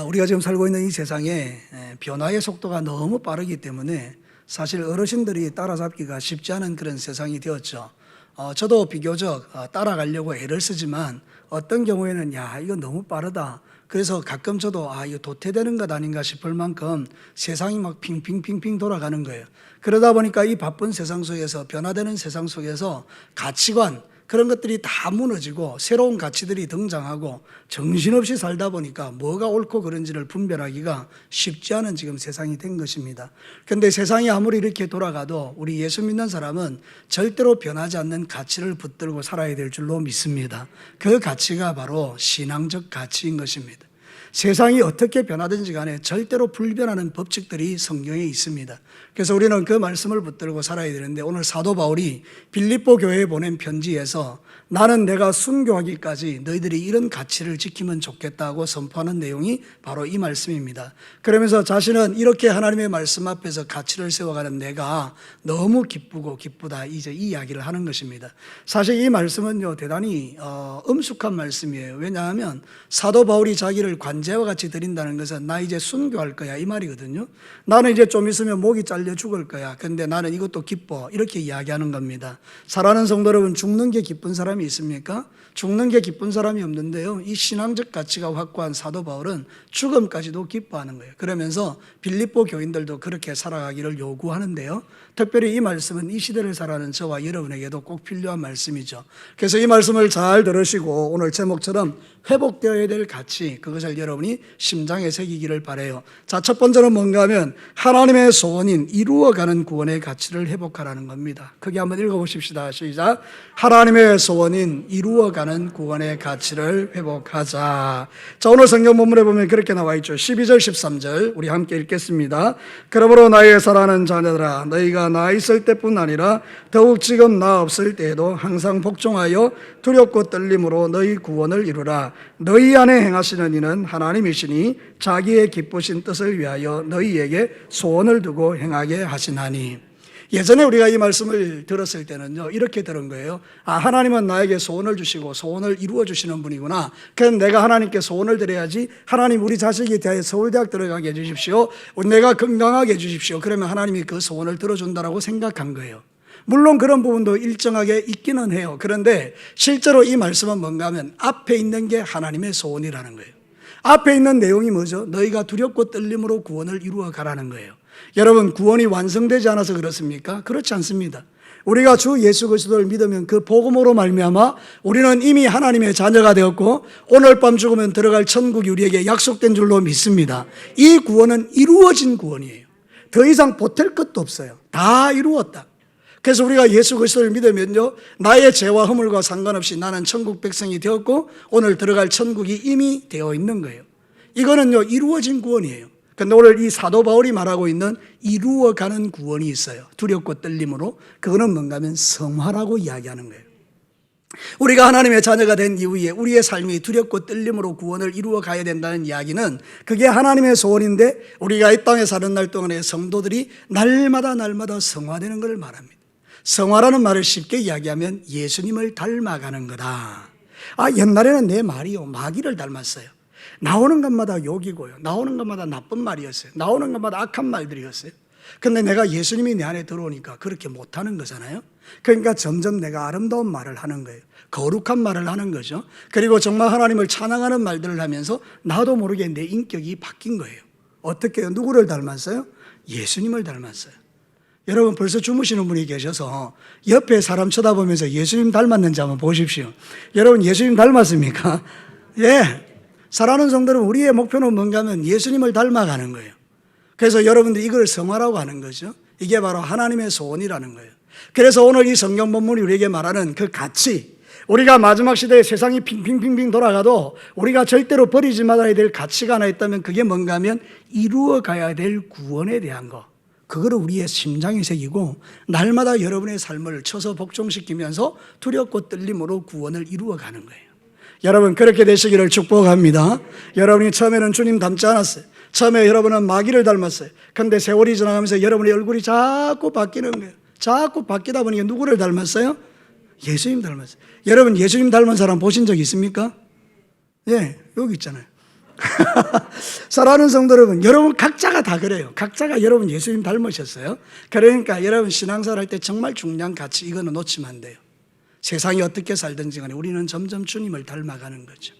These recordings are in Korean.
우리가 지금 살고 있는 이 세상에 변화의 속도가 너무 빠르기 때문에 사실 어르신들이 따라잡기가 쉽지 않은 그런 세상이 되었죠. 저도 비교적 따라가려고 애를 쓰지만 어떤 경우에는 야, 이거 너무 빠르다. 그래서 가끔 저도 이거 도태되는 것 아닌가 싶을 만큼 세상이 막 핑핑핑핑 돌아가는 거예요. 그러다 보니까 이 바쁜 세상 속에서, 변화되는 세상 속에서 가치관, 그런 것들이 다 무너지고 새로운 가치들이 등장하고 정신없이 살다 보니까 뭐가 옳고 그른지를 분별하기가 쉽지 않은 지금 세상이 된 것입니다. 그런데 세상이 아무리 이렇게 돌아가도 우리 예수 믿는 사람은 절대로 변하지 않는 가치를 붙들고 살아야 될 줄로 믿습니다. 그 가치가 바로 신앙적 가치인 것입니다. 세상이 어떻게 변하든지 간에 절대로 불변하는 법칙들이 성경에 있습니다. 그래서 우리는 그 말씀을 붙들고 살아야 되는데, 오늘 사도 바울이 빌립보 교회에 보낸 편지에서 나는 내가 순교하기까지 너희들이 이런 가치를 지키면 좋겠다고 선포하는 내용이 바로 이 말씀입니다. 그러면서 자신은 이렇게 하나님의 말씀 앞에서 가치를 세워가는 내가 너무 기쁘고 기쁘다, 이제 이 이야기를 하는 것입니다. 사실 이 말씀은요 대단히 엄숙한 말씀이에요. 왜냐하면 사도 바울이 자기를 관제와 같이 드린다는 것은 나 이제 순교할 거야 이 말이거든요. 나는 이제 좀 있으면 목이 잘려 죽을 거야. 그런데 나는 이것도 기뻐, 이렇게 이야기하는 겁니다. 사랑하는 성도 여러분, 죽는 게 기쁜 사람이 있습니까? 죽는 게 기쁜 사람이 없는데요, 이 신앙적 가치가 확고한 사도 바울은 죽음까지도 기뻐하는 거예요. 그러면서 빌립보 교인들도 그렇게 살아가기를 요구하는데요, 특별히 이 말씀은 이 시대를 살아가는 저와 여러분에게도 꼭 필요한 말씀이죠. 그래서 이 말씀을 잘 들으시고 오늘 제목처럼 회복되어야 될 가치, 그것을 여러분이 심장에 새기기를 바라요. 자, 첫 번째는 뭔가 하면 하나님의 소원인 이루어가는 구원의 가치를 회복하라는 겁니다. 크게 한번 읽어보십시다. 시작. 하나님의 소원인 이루어가는 구원의 가치를 회복하자. 자, 오늘 성경 본문에 보면 그렇게 나와 있죠. 12절 13절 우리 함께 읽겠습니다. 그러므로 나의 사랑하는 자녀들아, 너희가 나 있을 때뿐 아니라 더욱 지금 나 없을 때에도 항상 복종하여 두렵고 떨림으로 너희 구원을 이루라. 너희 안에 행하시는 이는 하나님이시니 자기의 기쁘신 뜻을 위하여 너희에게 소원을 두고 행하게 하시나니. 예전에 우리가 이 말씀을 들었을 때는요 이렇게 들은 거예요. 하나님은 나에게 소원을 주시고 소원을 이루어 주시는 분이구나. 그럼 내가 하나님께 소원을 드려야지. 하나님, 우리 자식이 서울대학 들어가게 해주십시오. 내가 건강하게 해주십시오. 그러면 하나님이 그 소원을 들어준다라고 생각한 거예요. 물론 그런 부분도 일정하게 있기는 해요. 그런데 실제로 이 말씀은 뭔가 하면 앞에 있는 게 하나님의 소원이라는 거예요. 앞에 있는 내용이 뭐죠? 너희가 두렵고 떨림으로 구원을 이루어 가라는 거예요. 여러분, 구원이 완성되지 않아서 그렇습니까? 그렇지 않습니다. 우리가 주 예수 그리스도를 믿으면 그 복음으로 말미암아 우리는 이미 하나님의 자녀가 되었고 오늘 밤 죽으면 들어갈 천국이 우리에게 약속된 줄로 믿습니다. 이 구원은 이루어진 구원이에요. 더 이상 보탤 것도 없어요. 다 이루었다. 그래서 우리가 예수 그리스도를 믿으면요 나의 죄와 허물과 상관없이 나는 천국 백성이 되었고 오늘 들어갈 천국이 이미 되어 있는 거예요. 이거는요 이루어진 구원이에요. 그런데 오늘 이 사도 바울이 말하고 있는 이루어가는 구원이 있어요. 두렵고 떨림으로. 그거는 뭔가 하면 성화라고 이야기하는 거예요. 우리가 하나님의 자녀가 된 이후에 우리의 삶이 두렵고 떨림으로 구원을 이루어 가야 된다는 이야기는 그게 하나님의 소원인데, 우리가 이 땅에 사는 날 동안에 성도들이 날마다 성화되는 것을 말합니다. 성화라는 말을 쉽게 이야기하면 예수님을 닮아가는 거다. 옛날에는 내 말이요 마귀를 닮았어요. 나오는 것마다 욕이고요, 나오는 것마다 나쁜 말이었어요, 나오는 것마다 악한 말들이었어요. 근데 내가 예수님이 내 안에 들어오니까 그렇게 못하는 거잖아요. 그러니까 점점 내가 아름다운 말을 하는 거예요. 거룩한 말을 하는 거죠. 그리고 정말 하나님을 찬양하는 말들을 하면서 나도 모르게 내 인격이 바뀐 거예요. 어떻게 해요? 누구를 닮았어요? 예수님을 닮았어요. 여러분, 벌써 주무시는 분이 계셔서 옆에 사람 쳐다보면서 예수님 닮았는지 한번 보십시오. 여러분, 예수님 닮았습니까? 예. 사랑하는 성도는 우리의 목표는 뭔가 하면 예수님을 닮아가는 거예요. 그래서 여러분들이 이걸 성화라고 하는 거죠. 이게 바로 하나님의 소원이라는 거예요. 그래서 오늘 이 성경 본문이 우리에게 말하는 그 가치, 우리가 마지막 시대에 세상이 핑핑핑핑 돌아가도 우리가 절대로 버리지 말아야 될 가치가 하나 있다면 그게 뭔가 하면 이루어 가야 될 구원에 대한 거, 그거를 우리의 심장에 새기고 날마다 여러분의 삶을 쳐서 복종시키면서 두렵고 떨림으로 구원을 이루어가는 거예요. 여러분, 그렇게 되시기를 축복합니다. 여러분이 처음에는 주님 닮지 않았어요. 처음에 여러분은 마귀를 닮았어요. 그런데 세월이 지나가면서 여러분의 얼굴이 자꾸 바뀌는 거예요. 자꾸 바뀌다 보니까 누구를 닮았어요? 예수님 닮았어요. 여러분, 예수님 닮은 사람 보신 적 있습니까? 예, 여기 있잖아요. 사랑하는 성도 여러분 각자가 다 그래요. 각자가 여러분 예수님 닮으셨어요. 그러니까 여러분 신앙생활 할 때 정말 중요한 가치 이거는 놓치면 안 돼요. 세상이 어떻게 살든지 간에 우리는 점점 주님을 닮아가는 거죠.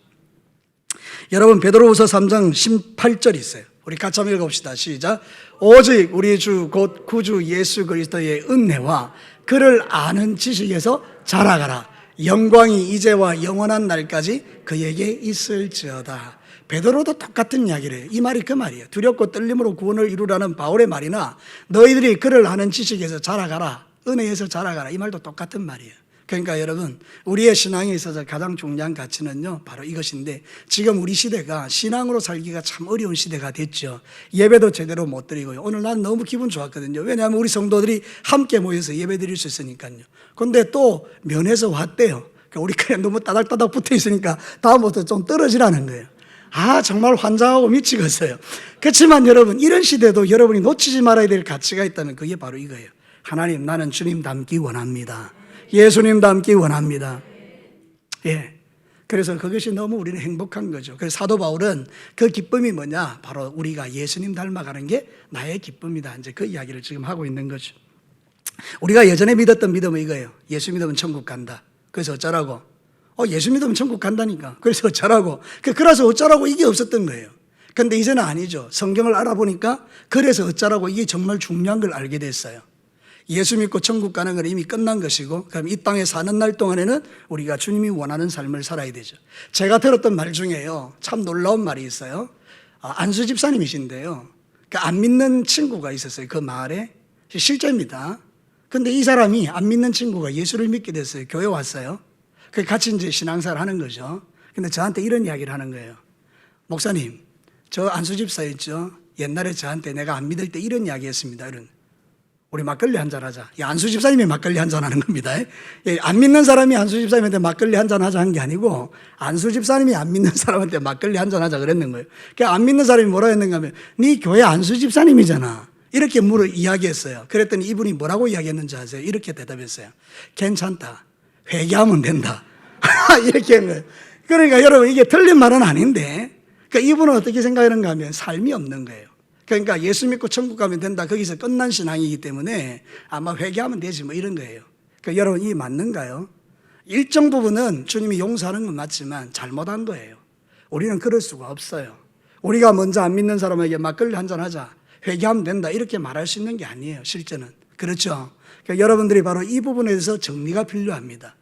여러분 베드로후서 3장 18절 있어요. 우리 같이 한번 읽어봅시다. 시작. 오직 우리 주 곧 구주 예수 그리스도의 은혜와 그를 아는 지식에서 자라가라. 영광이 이제와 영원한 날까지 그에게 있을지어다. 베드로도 똑같은 이야기를 해요. 이 말이 그 말이에요. 두렵고 떨림으로 구원을 이루라는 바울의 말이나 너희들이 그를 아는 지식에서 자라가라, 은혜에서 자라가라, 이 말도 똑같은 말이에요. 그러니까 여러분 우리의 신앙에 있어서 가장 중요한 가치는요 바로 이것인데, 지금 우리 시대가 신앙으로 살기가 참 어려운 시대가 됐죠. 예배도 제대로 못 드리고요. 오늘 난 너무 기분 좋았거든요. 왜냐하면 우리 성도들이 함께 모여서 예배 드릴 수 있으니까요. 근데 또 면에서 왔대요. 그러니까 우리 그냥 너무 따닥따닥 붙어 있으니까 다음부터 좀 떨어지라는 거예요. 정말 환장하고 미치겠어요. 그렇지만 여러분 이런 시대도 여러분이 놓치지 말아야 될 가치가 있다면 그게 바로 이거예요. 하나님, 나는 주님 닮기 원합니다. 예수님 닮기 원합니다. 예. 그래서 그것이 너무 우리는 행복한 거죠. 그래서 사도 바울은 그 기쁨이 뭐냐? 바로 우리가 예수님 닮아가는 게 나의 기쁨이다. 이제 그 이야기를 지금 하고 있는 거죠. 우리가 예전에 믿었던 믿음은 이거예요. 예수 믿으면 천국 간다. 그래서 어쩌라고? 예수 믿으면 천국 간다니까. 그래서 어쩌라고? 그래서 어쩌라고 이게 없었던 거예요. 근데 이제는 아니죠. 성경을 알아보니까 그래서 어쩌라고 이게 정말 중요한 걸 알게 됐어요. 예수 믿고 천국 가는 건 이미 끝난 것이고, 그럼 이 땅에 사는 날 동안에는 우리가 주님이 원하는 삶을 살아야 되죠. 제가 들었던 말 중에요, 참 놀라운 말이 있어요. 안수 집사님이신데요, 안 믿는 친구가 있었어요. 그 마을에. 실제입니다. 근데 이 사람이 안 믿는 친구가 예수를 믿게 됐어요. 교회 왔어요. 같이 이제 신앙생활 하는 거죠. 근데 저한테 이런 이야기를 하는 거예요. 목사님, 저 안수 집사 있죠? 옛날에 저한테 내가 안 믿을 때 이런 이야기 했습니다. 우리 막걸리 한잔 하자. 안수 집사님이 막걸리 한잔 하는 겁니다. 안 믿는 사람이 안수 집사님한테 막걸리 한잔 하자 한 게 아니고, 안수 집사님이 안 믿는 사람한테 막걸리 한잔 하자 그랬는 거예요. 그러니까 안 믿는 사람이 뭐라 했는가 하면, 네 교회 안수 집사님이잖아, 이렇게 이야기했어요. 그랬더니 이분이 뭐라고 이야기했는지 아세요? 이렇게 대답했어요. 괜찮다, 회개하면 된다. 이렇게 한 거예요. 그러니까 여러분 이게 틀린 말은 아닌데, 그러니까 이분은 어떻게 생각하는가 하면 삶이 없는 거예요. 그러니까 예수 믿고 천국 가면 된다, 거기서 끝난 신앙이기 때문에 아마 회개하면 되지 뭐 이런 거예요. 그러니까 여러분 이게 맞는가요? 일정 부분은 주님이 용서하는 건 맞지만 잘못한 거예요. 우리는 그럴 수가 없어요. 우리가 먼저 안 믿는 사람에게 막걸리 한잔 하자, 회개하면 된다, 이렇게 말할 수 있는 게 아니에요. 실제는. 그렇죠? 그러니까 여러분들이 바로 이 부분에 대해서 정리가 필요합니다.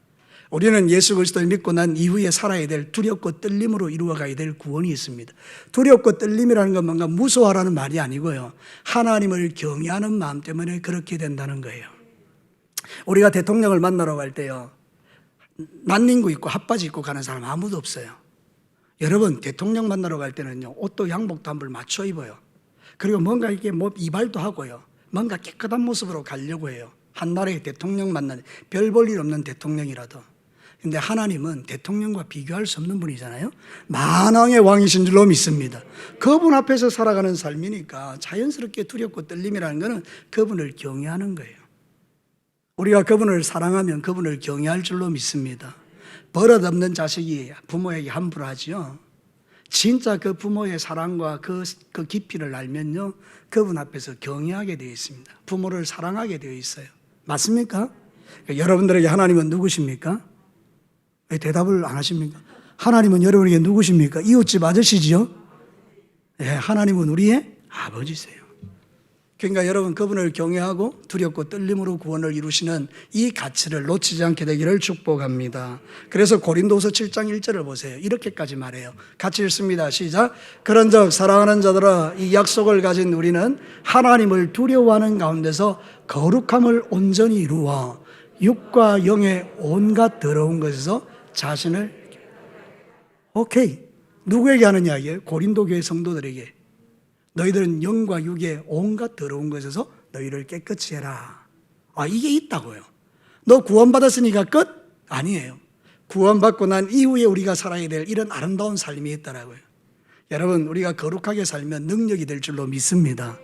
우리는 예수 그리스도를 믿고 난 이후에 살아야 될 두렵고 떨림으로 이루어가야 될 구원이 있습니다. 두렵고 떨림이라는 건 뭔가 무서워하라는 말이 아니고요, 하나님을 경외하는 마음 때문에 그렇게 된다는 거예요. 우리가 대통령을 만나러 갈 때요, 난닝구 입고 핫바지 입고 가는 사람 아무도 없어요. 여러분 대통령 만나러 갈 때는요, 옷도 양복도 한벌 맞춰 입어요. 그리고 뭔가 이렇게 이발도 하고요, 뭔가 깨끗한 모습으로 가려고 해요. 한 나라의 대통령 만나는, 별 볼 일 없는 대통령이라도. 근데 하나님은 대통령과 비교할 수 없는 분이잖아요. 만왕의 왕이신 줄로 믿습니다. 그분 앞에서 살아가는 삶이니까 자연스럽게 두렵고 떨림이라는 것은 그분을 경외하는 거예요. 우리가 그분을 사랑하면 그분을 경외할 줄로 믿습니다. 버릇없는 자식이 부모에게 함부로 하지요. 진짜 그 부모의 사랑과 그 깊이를 알면요, 그분 앞에서 경외하게 되어 있습니다. 부모를 사랑하게 되어 있어요. 맞습니까? 여러분들에게 하나님은 누구십니까? 왜 대답을 안 하십니까? 하나님은 여러분에게 누구십니까? 이웃집 아저씨지요? 예, 하나님은 우리의 아버지세요. 그러니까 여러분 그분을 경외하고 두렵고 떨림으로 구원을 이루시는 이 가치를 놓치지 않게 되기를 축복합니다. 그래서 고린도서 7장 1절을 보세요. 이렇게까지 말해요. 같이 읽습니다. 시작. 그런즉 사랑하는 자들아, 이 약속을 가진 우리는 하나님을 두려워하는 가운데서 거룩함을 온전히 이루어 육과 영의 온갖 더러운 것에서 자신을, 오케이, 누구에게 하는 이야기예요? 고린도 교회 성도들에게. 너희들은 영과 육의 온갖 더러운 것에서 너희를 깨끗이 해라. 이게 있다고요. 너 구원받았으니까 끝? 아니에요. 구원받고 난 이후에 우리가 살아야 될 이런 아름다운 삶이 있다라고요. 여러분 우리가 거룩하게 살면 능력이 될 줄로 믿습니다.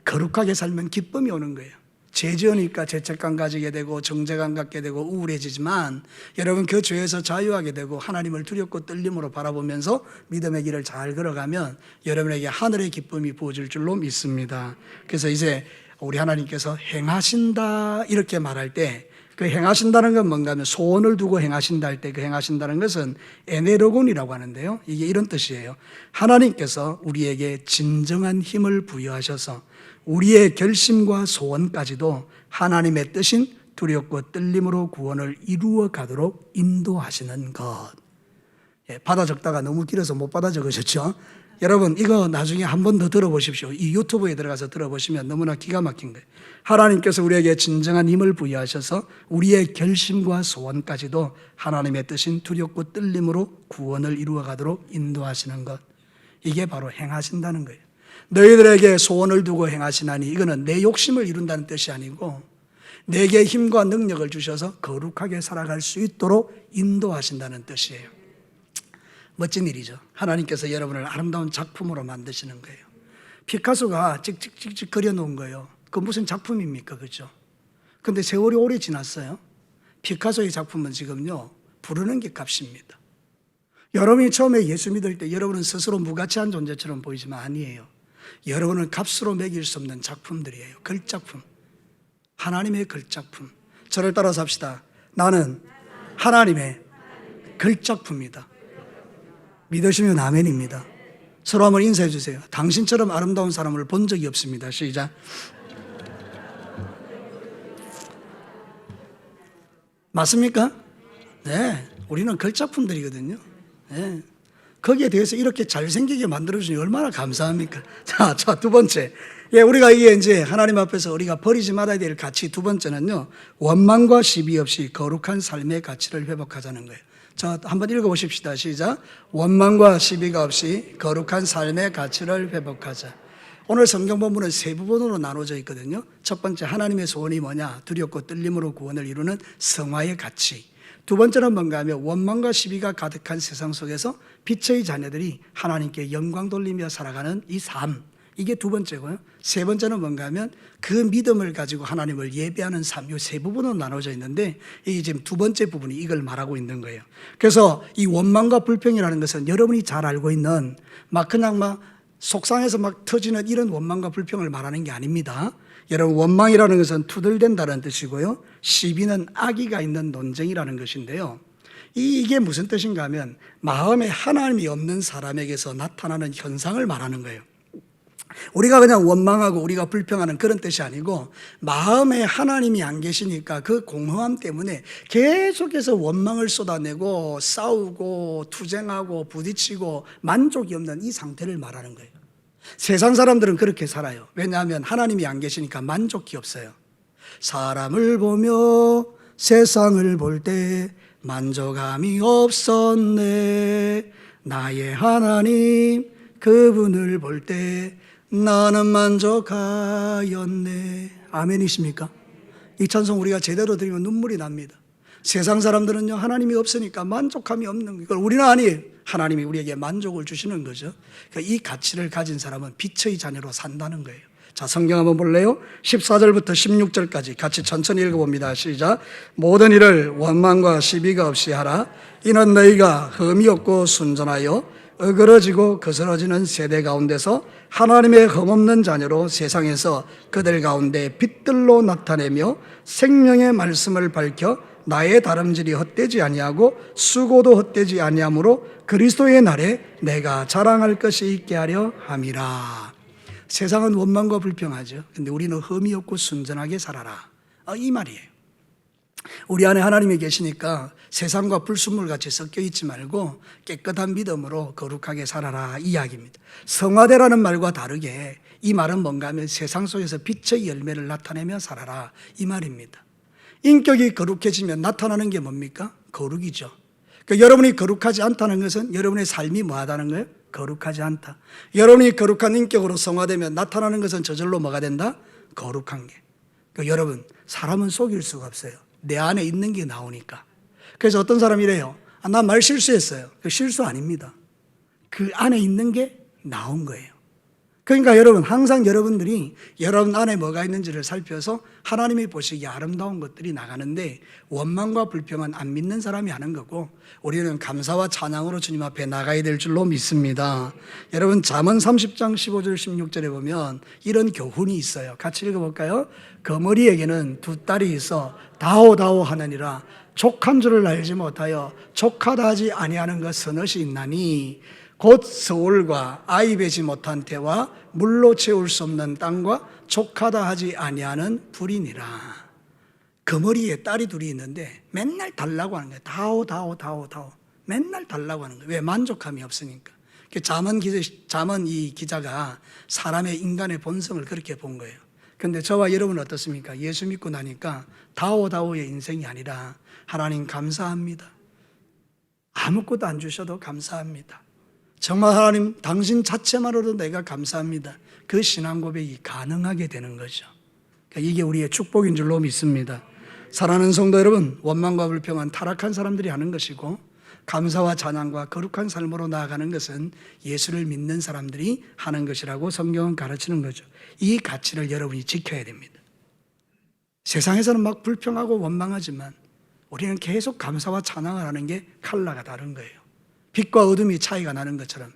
거룩하게 살면 기쁨이 오는 거예요. 죄 지으니까 죄책감 가지게 되고 정죄감 갖게 되고 우울해지지만 여러분 그 죄에서 자유하게 되고 하나님을 두렵고 떨림으로 바라보면서 믿음의 길을 잘 걸어가면 여러분에게 하늘의 기쁨이 부어질 줄로 믿습니다. 그래서 이제 우리 하나님께서 행하신다 이렇게 말할 때 그 행하신다는 건 뭔가 하면 소원을 두고 행하신다 할 때 그 행하신다는 것은 에네로곤이라고 하는데요. 이게 이런 뜻이에요. 하나님께서 우리에게 진정한 힘을 부여하셔서 우리의 결심과 소원까지도 하나님의 뜻인 두렵고 떨림으로 구원을 이루어 가도록 인도하시는 것. 받아 적다가 너무 길어서 못 받아 적으셨죠? 여러분 이거 나중에 한 번 더 들어보십시오. 이 유튜브에 들어가서 들어보시면 너무나 기가 막힌 거예요. 하나님께서 우리에게 진정한 힘을 부여하셔서 우리의 결심과 소원까지도 하나님의 뜻인 두렵고 떨림으로 구원을 이루어 가도록 인도하시는 것. 이게 바로 행하신다는 거예요. 너희들에게 소원을 두고 행하시나니 이거는 내 욕심을 이룬다는 뜻이 아니고 내게 힘과 능력을 주셔서 거룩하게 살아갈 수 있도록 인도하신다는 뜻이에요. 멋진 일이죠. 하나님께서 여러분을 아름다운 작품으로 만드시는 거예요. 피카소가 찍찍찍찍 그려놓은 거예요. 그 무슨 작품입니까? 그렇죠? 근데 세월이 오래 지났어요. 피카소의 작품은 지금요 부르는 게 값입니다. 여러분이 처음에 예수 믿을 때 여러분은 스스로 무가치한 존재처럼 보이지만 아니에요. 여러분은 값으로 매길 수 없는 작품들이에요. 글작품. 하나님의 글작품. 저를 따라서 합시다. 나는 하나님의 글작품이다. 믿으시면 아멘입니다. 서로 한번 인사해 주세요. 당신처럼 아름다운 사람을 본 적이 없습니다. 시작. 맞습니까? 네. 우리는 글작품들이거든요. 네. 거기에 대해서 이렇게 잘생기게 만들어주니 얼마나 감사합니까? 자, 두 번째. 우리가 이게 이제 하나님 앞에서 우리가 버리지 말아야 될 가치 두 번째는요, 원망과 시비 없이 거룩한 삶의 가치를 회복하자는 거예요. 자, 한번 읽어보십시다. 시작. 원망과 시비가 없이 거룩한 삶의 가치를 회복하자. 오늘 성경 본문은 세 부분으로 나눠져 있거든요. 첫 번째, 하나님의 소원이 뭐냐? 두렵고 떨림으로 구원을 이루는 성화의 가치. 두 번째는 뭔가 하면 원망과 시비가 가득한 세상 속에서 빛의 자녀들이 하나님께 영광 돌리며 살아가는 이 삶. 이게 두 번째고요. 세 번째는 뭔가 하면 그 믿음을 가지고 하나님을 예배하는 삶. 이 세 부분으로 나눠져 있는데 이게 지금 두 번째 부분이 이걸 말하고 있는 거예요. 그래서 이 원망과 불평이라는 것은 여러분이 잘 알고 있는 그냥 속상해서 터지는 이런 원망과 불평을 말하는 게 아닙니다. 여러분, 원망이라는 것은 투덜댄다는 뜻이고요. 시비는 악의가 있는 논쟁이라는 것인데요. 이게 무슨 뜻인가 하면 마음에 하나님이 없는 사람에게서 나타나는 현상을 말하는 거예요. 우리가 그냥 원망하고 우리가 불평하는 그런 뜻이 아니고 마음에 하나님이 안 계시니까 그 공허함 때문에 계속해서 원망을 쏟아내고 싸우고 투쟁하고 부딪히고 만족이 없는 이 상태를 말하는 거예요. 세상 사람들은 그렇게 살아요. 왜냐하면 하나님이 안 계시니까 만족이 없어요. 사람을 보며 세상을 볼 때 만족함이 없었네. 나의 하나님 그분을 볼 때 나는 만족하였네. 아멘이십니까? 이 찬송 우리가 제대로 드리면 눈물이 납니다. 세상 사람들은요, 하나님이 없으니까 만족함이 없는 걸, 우리는 아니에요. 하나님이 우리에게 만족을 주시는 거죠. 그러니까 이 가치를 가진 사람은 빛의 자녀로 산다는 거예요. 자, 성경 한번 볼래요? 14절부터 16절까지 같이 천천히 읽어봅니다. 시작. 모든 일을 원망과 시비가 없이 하라. 이는 너희가 흠이 없고 순전하여 어그러지고 거스러지는 세대 가운데서 하나님의 흠없는 자녀로 세상에서 그들 가운데 빛들로 나타내며 생명의 말씀을 밝혀 나의 다름질이 헛되지 아니하고 수고도 헛되지 아니하므로 그리스도의 날에 내가 자랑할 것이 있게 하려 함이라. 세상은 원망과 불평하죠. 근데 우리는 흠이 없고 순전하게 살아라. 이 말이에요. 우리 안에 하나님이 계시니까 세상과 불순물같이 섞여 있지 말고 깨끗한 믿음으로 거룩하게 살아라, 이 이야기입니다. 성화되라는 말과 다르게 이 말은 뭔가 하면 세상 속에서 빛의 열매를 나타내며 살아라, 이 말입니다. 인격이 거룩해지면 나타나는 게 뭡니까? 거룩이죠. 그러니까 여러분이 거룩하지 않다는 것은 여러분의 삶이 뭐하다는 거예요? 거룩하지 않다. 여러분이 거룩한 인격으로 성화되면 나타나는 것은 저절로 뭐가 된다? 거룩한 게. 그러니까 여러분, 사람은 속일 수가 없어요. 내 안에 있는 게 나오니까. 그래서 어떤 사람이 이래요. 나 말 실수했어요. 그 실수 아닙니다. 그 안에 있는 게 나온 거예요. 그러니까 여러분, 항상 여러분들이 여러분 안에 뭐가 있는지를 살펴서 하나님이 보시기에 아름다운 것들이 나가는데, 원망과 불평은 안 믿는 사람이 하는 거고 우리는 감사와 찬양으로 주님 앞에 나가야 될 줄로 믿습니다. 여러분, 잠언 30장 15절 16절에 보면 이런 교훈이 있어요. 같이 읽어볼까요? 거머리에게는 두 딸이 있어 다오다오 하느니라. 족한 줄을 알지 못하여 족하다 하지 아니하는 것 서너시 있나니 곧 서울과 아이 베지 못한 태와 물로 채울 수 없는 땅과 족하다 하지 아니하는 불이니라. 거머리에 딸이 둘이 있는데 맨날 달라고 하는 거예요. 다오. 맨날 달라고 하는 거예요. 왜? 만족함이 없으니까. 잠언 이 기자가 사람의 인간의 본성을 그렇게 본 거예요. 근데 저와 여러분은 어떻습니까? 예수 믿고 나니까 다오의 인생이 아니라 하나님 감사합니다. 아무것도 안 주셔도 감사합니다. 정말 하나님 당신 자체만으로도 내가 감사합니다. 그 신앙 고백이 가능하게 되는 거죠. 그러니까 이게 우리의 축복인 줄로 믿습니다. 사랑하는 성도 여러분, 원망과 불평은 타락한 사람들이 하는 것이고 감사와 찬양과 거룩한 삶으로 나아가는 것은 예수를 믿는 사람들이 하는 것이라고 성경은 가르치는 거죠. 이 가치를 여러분이 지켜야 됩니다. 세상에서는 막 불평하고 원망하지만 우리는 계속 감사와 찬양을 하는 게 컬러가 다른 거예요. 빛과 어둠이 차이가 나는 것처럼.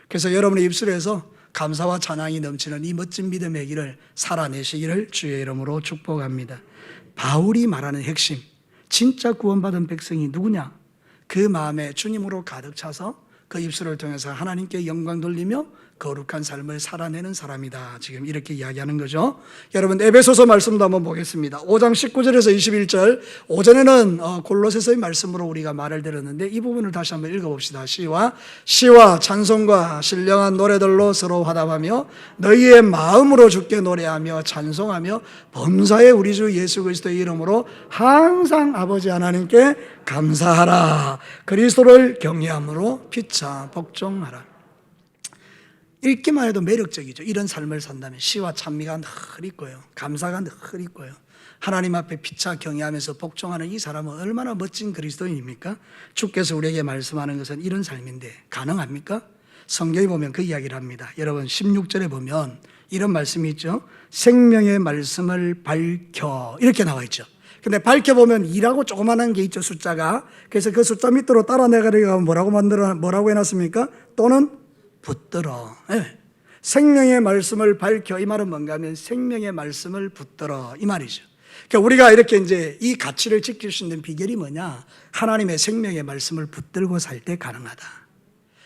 그래서 여러분의 입술에서 감사와 찬양이 넘치는 이 멋진 믿음의 길을 살아내시기를 주의 이름으로 축복합니다. 바울이 말하는 핵심, 진짜 구원받은 백성이 누구냐? 그 마음에 주님으로 가득 차서 그 입술을 통해서 하나님께 영광 돌리며 거룩한 삶을 살아내는 사람이다. 지금 이렇게 이야기하는 거죠. 여러분, 에베소서 말씀도 한번 보겠습니다. 5장 19절에서 21절. 오전에는 골로새서의 말씀으로 우리가 말을 들었는데 이 부분을 다시 한번 읽어봅시다. 시와 찬송과 신령한 노래들로 서로 화답하며 너희의 마음으로 주께 노래하며 찬송하며 범사의 우리 주 예수 그리스도의 이름으로 항상 아버지 하나님께 감사하라. 그리스도를 경외함으로 피차 복종하라. 읽기만 해도 매력적이죠. 이런 삶을 산다면 시와 찬미가 늘 있고요, 감사가 늘 있고요, 하나님 앞에 피차 경외하면서 복종하는 이 사람은 얼마나 멋진 그리스도인입니까? 주께서 우리에게 말씀하는 것은 이런 삶인데 가능합니까? 성경에 보면 그 이야기를 합니다. 여러분, 16절에 보면 이런 말씀이 있죠. 생명의 말씀을 밝혀, 이렇게 나와 있죠. 근데 밝혀보면 2라고 조그만한 게 있죠, 숫자가. 그래서 그 숫자 밑으로 따라 내가려고 뭐라고 해놨습니까? 또는 붙들어. 네. 생명의 말씀을 밝혀, 이 말은 뭔가 하면 생명의 말씀을 붙들어, 이 말이죠. 그러니까 우리가 이렇게 이제 이 가치를 지킬 수 있는 비결이 뭐냐? 하나님의 생명의 말씀을 붙들고 살 때 가능하다.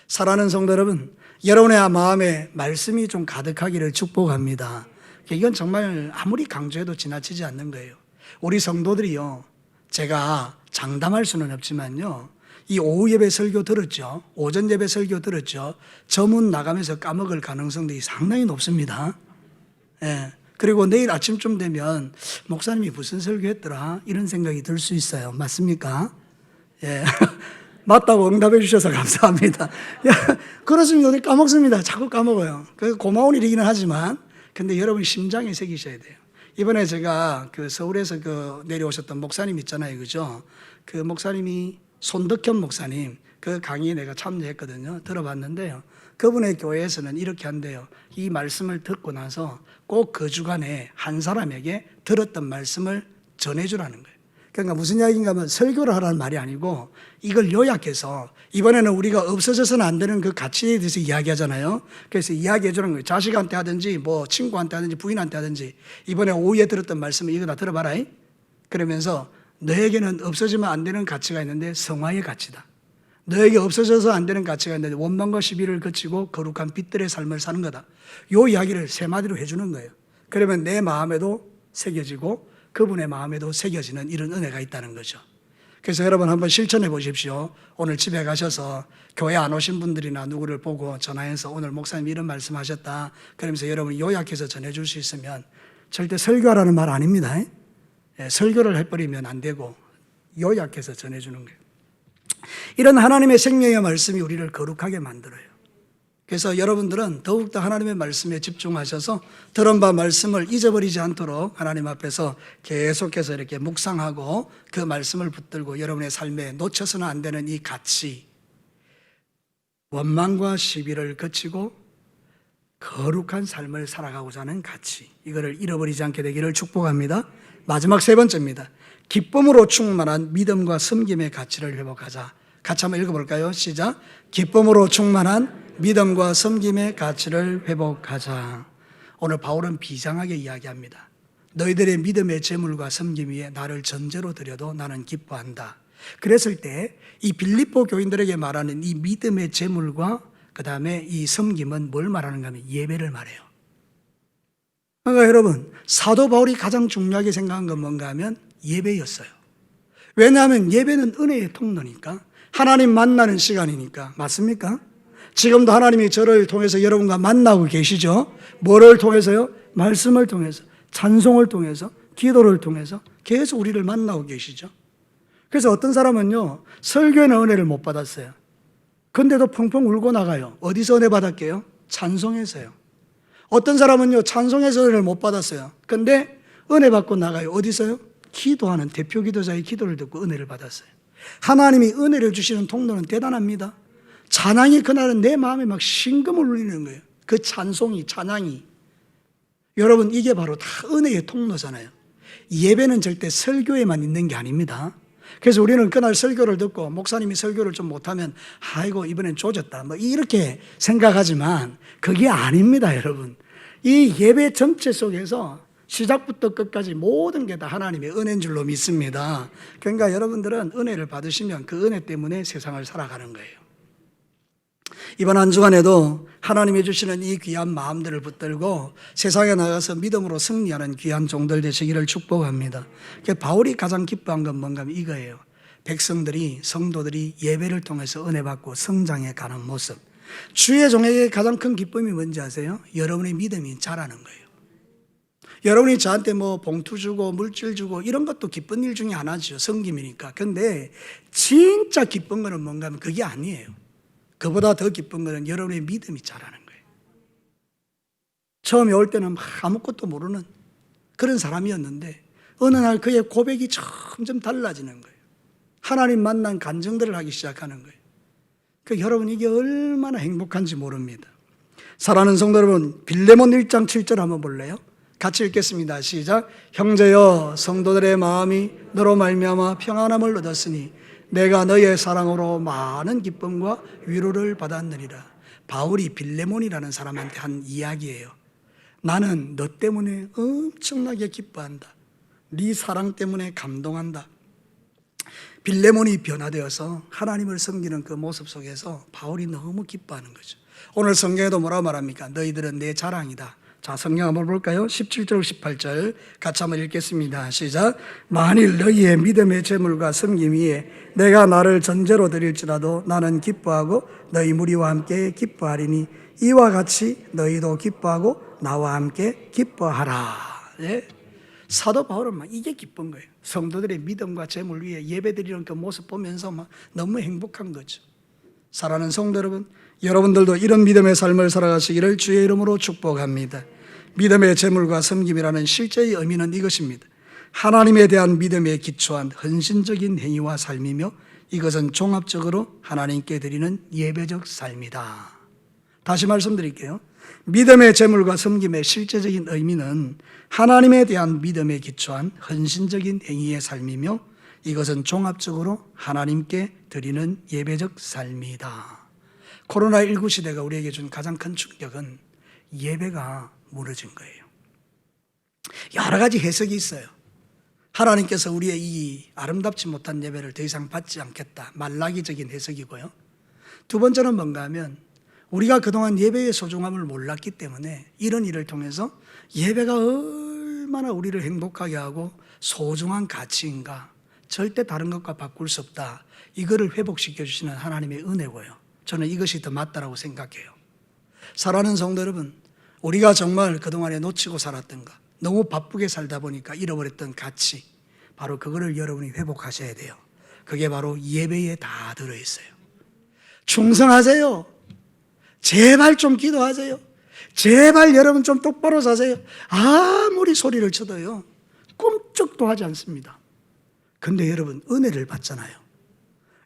사랑하는 성도 여러분, 여러분의 마음에 말씀이 좀 가득하기를 축복합니다. 이건 정말 아무리 강조해도 지나치지 않는 거예요. 우리 성도들이요, 제가 장담할 수는 없지만요, 이 오후 예배 설교 들었죠? 오전 예배 설교 들었죠? 저문 나가면서 까먹을 가능성도 상당히 높습니다. 예. 그리고 내일 아침쯤 되면 목사님이 무슨 설교했더라? 이런 생각이 들 수 있어요. 맞습니까? 예. 맞다고 응답해 주셔서 감사합니다. 그렇습니다. 까먹습니다. 자꾸 까먹어요. 그 고마운 일이기는 하지만, 근데 여러분 심장에 새기셔야 돼요. 이번에 제가 그 서울에서 내려오셨던 목사님 있잖아요. 그죠? 그 목사님이 손덕현 목사님, 그 강의에 내가 참여했거든요. 들어봤는데요, 그분의 교회에서는 이렇게 한대요. 이 말씀을 듣고 나서 꼭 그 주간에 한 사람에게 들었던 말씀을 전해주라는 거예요. 그러니까 무슨 이야기인가 하면 설교를 하라는 말이 아니고 이걸 요약해서, 이번에는 우리가 없어져서는 안 되는 그 가치에 대해서 이야기하잖아요. 그래서 이야기해 주는 거예요. 자식한테 하든지 뭐 친구한테 하든지 부인한테 하든지 이번에 오후에 들었던 말씀을 이거 다 들어봐라. 그러면서 너에게는 없어지면 안 되는 가치가 있는데 성화의 가치다. 너에게 없어져서 안 되는 가치가 있는데 원망과 시비를 거치고 거룩한 빛들의 삶을 사는 거다. 요 이야기를 세 마디로 해주는 거예요. 그러면 내 마음에도 새겨지고 그분의 마음에도 새겨지는 이런 은혜가 있다는 거죠. 그래서 여러분 한번 실천해 보십시오. 오늘 집에 가셔서 교회 안 오신 분들이나 누구를 보고 전화해서 오늘 목사님 이런 말씀 하셨다, 그러면서 여러분이 요약해서 전해줄 수 있으면, 절대 설교하라는 말 아닙니다. 설교를 해버리면 안 되고 요약해서 전해주는 거예요. 이런 하나님의 생명의 말씀이 우리를 거룩하게 만들어요. 그래서 여러분들은 더욱더 하나님의 말씀에 집중하셔서 들은 바 말씀을 잊어버리지 않도록 하나님 앞에서 계속해서 이렇게 묵상하고 그 말씀을 붙들고 여러분의 삶에 놓쳐서는 안 되는 이 가치, 원망과 시비를 거치고 거룩한 삶을 살아가고자 하는 가치, 이거를 잃어버리지 않게 되기를 축복합니다. 마지막 세 번째입니다. 기쁨으로 충만한 믿음과 섬김의 가치를 회복하자. 같이 한번 읽어볼까요? 시작. 기쁨으로 충만한 믿음과 섬김의 가치를 회복하자. 오늘 바울은 비장하게 이야기합니다. 너희들의 믿음의 재물과 섬김 위에 나를 전제로 드려도 나는 기뻐한다. 그랬을 때 이 빌립보 교인들에게 말하는 이 믿음의 재물과 그 다음에 이 섬김은 뭘 말하는가 하면 예배를 말해요. 그러니까 여러분, 사도 바울이 가장 중요하게 생각한 건 뭔가 하면 예배였어요. 왜냐하면 예배는 은혜의 통로니까, 하나님 만나는 시간이니까. 맞습니까? 지금도 하나님이 저를 통해서 여러분과 만나고 계시죠? 뭐를 통해서요? 말씀을 통해서, 찬송을 통해서, 기도를 통해서 계속 우리를 만나고 계시죠. 그래서 어떤 사람은요, 설교에는 은혜를 못 받았어요. 근데도 펑펑 울고 나가요. 어디서 은혜 받았게요? 찬송에서요. 어떤 사람은요, 찬송에서 은혜를 못 받았어요. 근데 은혜 받고 나가요. 어디서요? 기도하는 대표 기도자의 기도를 듣고 은혜를 받았어요. 하나님이 은혜를 주시는 통로는 대단합니다. 찬양이 그날은 내 마음에 막 심금을 울리는 거예요. 그 찬송이, 찬양이. 여러분, 이게 바로 다 은혜의 통로잖아요. 예배는 절대 설교에만 있는 게 아닙니다. 그래서 우리는 그날 설교를 듣고 목사님이 설교를 좀 못하면 아이고 이번엔 조졌다 뭐 이렇게 생각하지만 그게 아닙니다. 여러분, 이 예배 전체 속에서 시작부터 끝까지 모든 게 다 하나님의 은혜인 줄로 믿습니다. 그러니까 여러분들은 은혜를 받으시면 그 은혜 때문에 세상을 살아가는 거예요. 이번 한 주간에도 하나님이 주시는 이 귀한 마음들을 붙들고 세상에 나가서 믿음으로 승리하는 귀한 종들 되시기를 축복합니다. 바울이 가장 기뻐한 건 뭔가 하면 이거예요. 백성들이, 성도들이 예배를 통해서 은혜 받고 성장해 가는 모습. 주의 종에게 가장 큰 기쁨이 뭔지 아세요? 여러분의 믿음이 자라는 거예요. 여러분이 저한테 뭐 봉투 주고 물질 주고 이런 것도 기쁜 일 중에 하나죠. 섬김이니까. 근데 진짜 기쁜 거는 뭔가 하면 그게 아니에요. 그보다 더 기쁜 거는 여러분의 믿음이 자라는 거예요. 처음에 올 때는 막 아무것도 모르는 그런 사람이었는데 어느 날 그의 고백이 점점 달라지는 거예요. 하나님 만난 간증들을 하기 시작하는 거예요. 여러분, 이게 얼마나 행복한지 모릅니다. 사랑하는 성도 여러분, 빌레몬 1장 7절 한번 볼래요? 같이 읽겠습니다. 시작. 형제여, 성도들의 마음이 너로 말미암아 평안함을 얻었으니 내가 너의 사랑으로 많은 기쁨과 위로를 받았느니라. 바울이 빌레몬이라는 사람한테 한 이야기예요. 나는 너 때문에 엄청나게 기뻐한다. 네 사랑 때문에 감동한다. 빌레몬이 변화되어서 하나님을 섬기는 그 모습 속에서 바울이 너무 기뻐하는 거죠. 오늘 성경에도 뭐라고 말합니까? 너희들은 내 자랑이다. 자, 성경 한번 볼까요? 17절, 18절 같이 한번 읽겠습니다. 시작. 만일 너희의 믿음의 재물과 섬김 위에 내가 나를 전제로 드릴지라도 나는 기뻐하고 너희 무리와 함께 기뻐하리니 이와 같이 너희도 기뻐하고 나와 함께 기뻐하라. 예? 사도 바울은 막 이게 기쁜 거예요. 성도들의 믿음과 재물 위에 예배드리는 그 모습 보면서 막 너무 행복한 거죠. 사랑하는 성도 여러분, 여러분들도 이런 믿음의 삶을 살아가시기를 주의 이름으로 축복합니다. 믿음의 재물과 섬김이라는 실제의 의미는 이것입니다. 하나님에 대한 믿음에 기초한 헌신적인 행위와 삶이며 이것은 종합적으로 하나님께 드리는 예배적 삶이다. 다시 말씀드릴게요. 믿음의 재물과 섬김의 실제적인 의미는 하나님에 대한 믿음에 기초한 헌신적인 행위의 삶이며 이것은 종합적으로 하나님께 드리는 예배적 삶이다. 코로나19 시대가 우리에게 준 가장 큰 충격은 예배가 무너진 거예요. 여러 가지 해석이 있어요. 하나님께서 우리의 이 아름답지 못한 예배를 더 이상 받지 않겠다. 말라기적인 해석이고요. 두 번째는 뭔가 하면 우리가 그동안 예배의 소중함을 몰랐기 때문에 이런 일을 통해서 예배가 얼마나 우리를 행복하게 하고 소중한 가치인가, 절대 다른 것과 바꿀 수 없다, 이거를 회복시켜 주시는 하나님의 은혜고요. 저는 이것이 더 맞다라고 생각해요. 사랑하는 성도 여러분, 우리가 정말 그동안에 놓치고 살았던 것, 너무 바쁘게 살다 보니까 잃어버렸던 가치, 바로 그거를 여러분이 회복하셔야 돼요. 그게 바로 예배에 다 들어있어요. 충성하세요. 제발 좀 기도하세요. 제발 여러분 좀 똑바로 사세요. 아무리 소리를 쳐도요, 꿈쩍도 하지 않습니다. 근데 여러분 은혜를 받잖아요.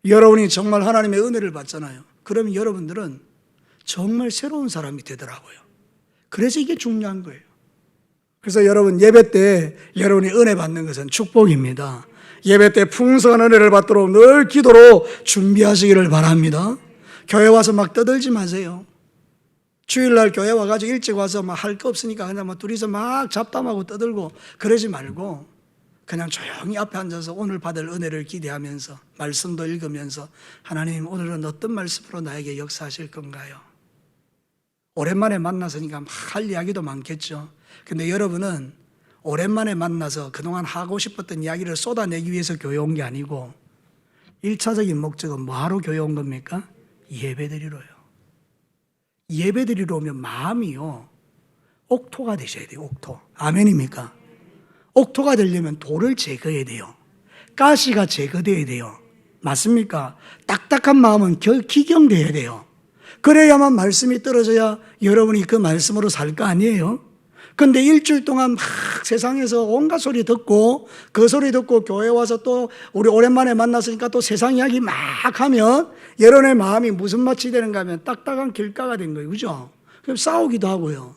여러분이 정말 하나님의 은혜를 받잖아요. 그러면 여러분들은 정말 새로운 사람이 되더라고요. 그래서 이게 중요한 거예요. 그래서 여러분 예배 때 여러분이 은혜 받는 것은 축복입니다. 예배 때 풍성한 은혜를 받도록 늘 기도로 준비하시기를 바랍니다. 교회 와서 막 떠들지 마세요. 주일날 교회 와가지고 일찍 와서 막 할 거 없으니까 그냥 뭐 둘이서 막 잡담하고 떠들고 그러지 말고 그냥 조용히 앞에 앉아서 오늘 받을 은혜를 기대하면서 말씀도 읽으면서 하나님 오늘은 어떤 말씀으로 나에게 역사하실 건가요? 오랜만에 만나서니까 막 할 이야기도 많겠죠. 근데 여러분은 오랜만에 만나서 그동안 하고 싶었던 이야기를 쏟아내기 위해서 교회 온 게 아니고 1차적인 목적은 뭐하러 교회 온 겁니까? 예배드리러요. 예배드리러 오면 마음이요 옥토가 되셔야 돼요. 옥토. 아멘입니까? 옥토가 되려면 돌을 제거해야 돼요. 가시가 제거돼야 돼요. 맞습니까? 딱딱한 마음은 기경돼야 돼요. 그래야만 말씀이 떨어져야 여러분이 그 말씀으로 살 거 아니에요? 근데 일주일 동안 막 세상에서 온갖 소리 듣고 그 소리 듣고 교회 와서 또 우리 오랜만에 만났으니까 또 세상 이야기 막 하면 여러분의 마음이 무슨 맛이 되는가 하면 딱딱한 길가가 된 거예요. 그죠? 그럼 싸우기도 하고요.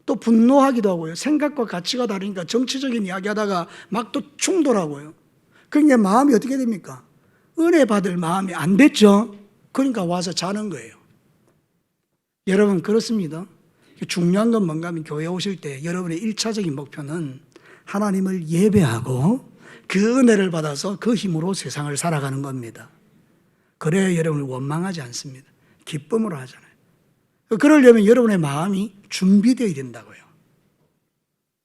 또 분노하기도 하고요. 생각과 가치가 다르니까 정치적인 이야기 하다가 막 또 충돌하고요. 그러니까 마음이 어떻게 됩니까? 은혜 받을 마음이 안 됐죠? 그러니까 와서 자는 거예요. 여러분 그렇습니다. 중요한 건 뭔가 하면 교회 오실 때 여러분의 1차적인 목표는 하나님을 예배하고 그 은혜를 받아서 그 힘으로 세상을 살아가는 겁니다. 그래야 여러분을 원망하지 않습니다. 기쁨으로 하잖아요. 그러려면 여러분의 마음이 준비되어야 된다고요.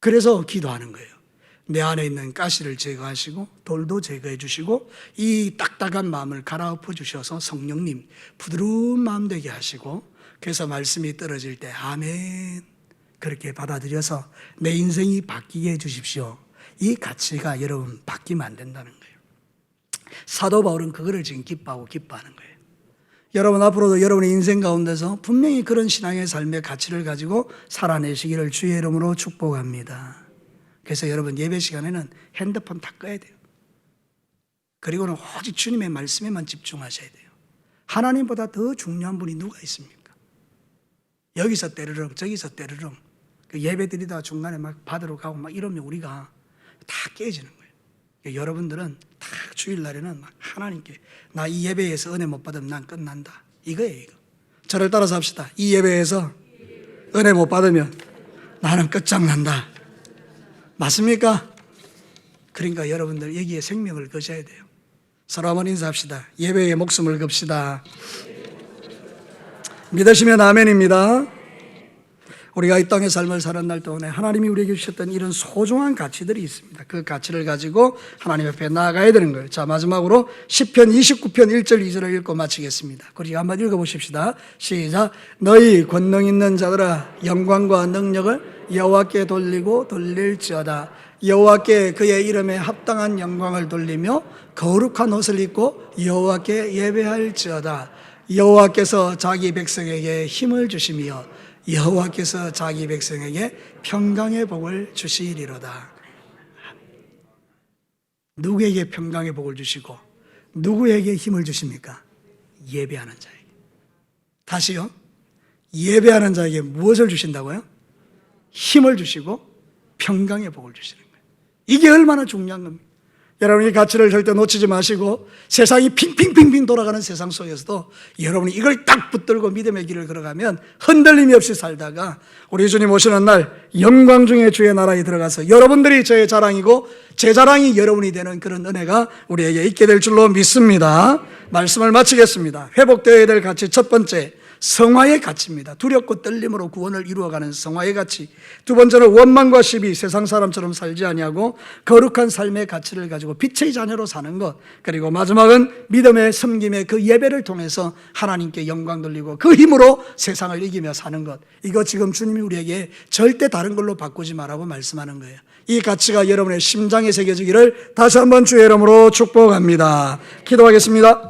그래서 기도하는 거예요. 내 안에 있는 가시를 제거하시고 돌도 제거해 주시고 이 딱딱한 마음을 갈아엎어 주셔서 성령님 부드러운 마음 되게 하시고 그래서 말씀이 떨어질 때 아멘 그렇게 받아들여서 내 인생이 바뀌게 해 주십시오. 이 가치가 여러분 바뀌면 안 된다는 거예요. 사도 바울은 그거를 지금 기뻐하는 거예요. 여러분 앞으로도 여러분의 인생 가운데서 분명히 그런 신앙의 삶의 가치를 가지고 살아내시기를 주의 이름으로 축복합니다. 그래서 여러분 예배 시간에는 핸드폰 다 꺼야 돼요. 그리고는 오직 주님의 말씀에만 집중하셔야 돼요. 하나님보다 더 중요한 분이 누가 있습니까? 여기서 때르릉 저기서 때르릉 그 예배 드리다가 중간에 막 받으러 가고 막 이러면 우리가 다 깨지는 거예요. 그러니까 여러분들은 다 주일날에는 막 하나님께 나 이 예배에서 은혜 못 받으면 난 끝난다. 이거예요. 이거. 저를 따라서 합시다. 이 예배에서 은혜 못 받으면 나는 끝장난다. 맞습니까? 그러니까 여러분들 여기에 생명을 거셔야 돼요. 서로 한번 인사합시다. 예배에 목숨을 겁시다. 믿으시면 아멘입니다. 우리가 이 땅의 삶을 사는 날 동안에 하나님이 우리에게 주셨던 이런 소중한 가치들이 있습니다. 그 가치를 가지고 하나님 앞에 나아가야 되는 거예요. 자, 마지막으로 시편 29편 1절 2절을 읽고 마치겠습니다. 우리 한번 읽어보십시다. 시작. 너희 권능 있는 자들아 영광과 능력을 여호와께 돌리고 돌릴지어다. 여호와께 그의 이름에 합당한 영광을 돌리며 거룩한 옷을 입고 여호와께 예배할지어다. 여호와께서 자기 백성에게 힘을 주시며 여호와께서 자기 백성에게 평강의 복을 주시리로다. 누구에게 평강의 복을 주시고 누구에게 힘을 주십니까? 예배하는 자에게. 다시요. 예배하는 자에게 무엇을 주신다고요? 힘을 주시고 평강의 복을 주시는 거예요. 이게 얼마나 중요한 겁니까? 여러분 이 가치를 절대 놓치지 마시고 세상이 핑핑핑핑 돌아가는 세상 속에서도 여러분이 이걸 딱 붙들고 믿음의 길을 걸어가면 흔들림이 없이 살다가 우리 주님 오시는 날 영광 중에 주의 나라에 들어가서 여러분들이 저의 자랑이고 제 자랑이 여러분이 되는 그런 은혜가 우리에게 있게 될 줄로 믿습니다. 말씀을 마치겠습니다. 회복되어야 될 가치 첫 번째 성화의 가치입니다. 두렵고 떨림으로 구원을 이루어가는 성화의 가치. 두 번째는 원망과 시비, 세상 사람처럼 살지 아니하고 거룩한 삶의 가치를 가지고 빛의 자녀로 사는 것. 그리고 마지막은 믿음의 섬김의 그 예배를 통해서 하나님께 영광 돌리고 그 힘으로 세상을 이기며 사는 것. 이거 지금 주님이 우리에게 절대 다른 걸로 바꾸지 말라고 말씀하는 거예요. 이 가치가 여러분의 심장에 새겨지기를 다시 한번 주의 이름으로 축복합니다. 기도하겠습니다.